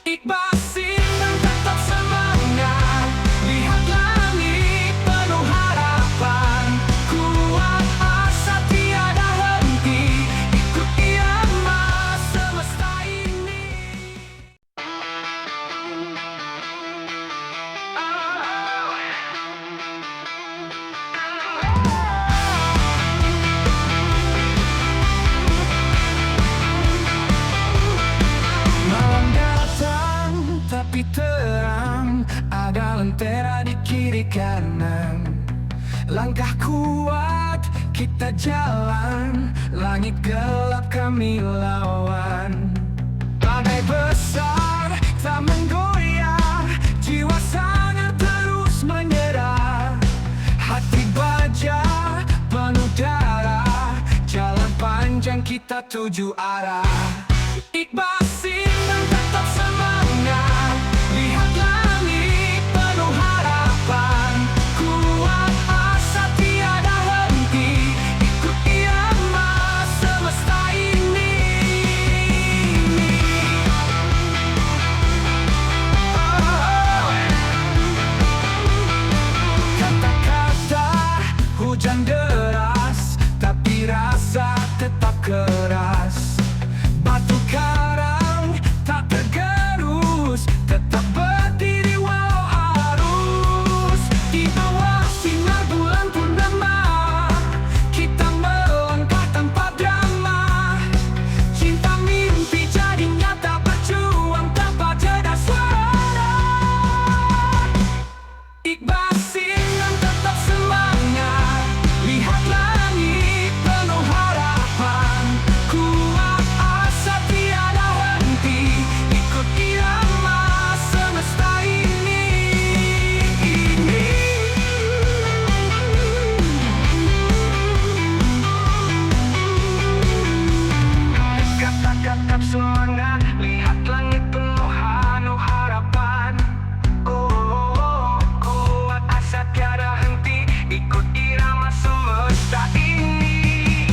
Iqbal Sinan tetap semangat, lihat langit penuh harapan, kuat asa tiada henti, ikuti irama semesta ini. Malam datang tapi terang, ada lentera di kiri kanan. Langkah kuat kita jalan, langit gelap kami lawan. Badai besar tak menggoyah, jiwa sangat terus menyerah. Hati baja penuh darah, jalan panjang kita tuju arah. Iqbal Sinan tetap semangat, lihat langit penuh harapan, kuat asa tiada henti, ikuti irama semesta ini. Kata-kata hujan deras, tapi rasa tetap keras. Batu karang tak tergerus, tetap berdiri walau arus. Di bawah sinar bulan purnama, kita melangkah tanpa drama. Cinta mimpi jadi nyata, berjuang tanpa jeda suara. Iqbal Sinan tetap semangat, lihat langit penuh harapan, kuat asa tiada henti, ikut irama semesta ini. Kata-kata semangat, lihat langit penuh harapan. Kuat asa tiada henti, ikut irama semesta ini.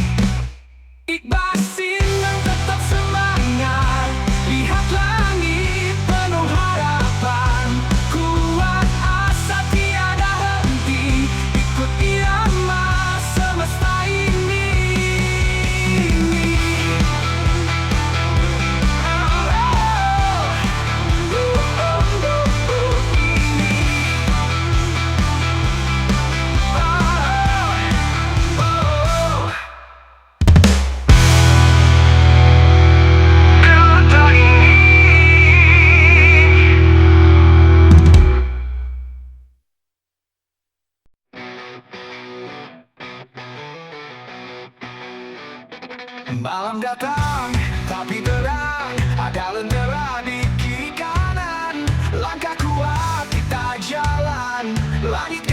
Iqbal Sinan tetap semangat, lihat langit penuh harapan, kuat asa tiada henti, ikut irama semesta ini. Malam datang tapi terang, ada lentera di kiri kanan. Langkah kuat kita jalan, langit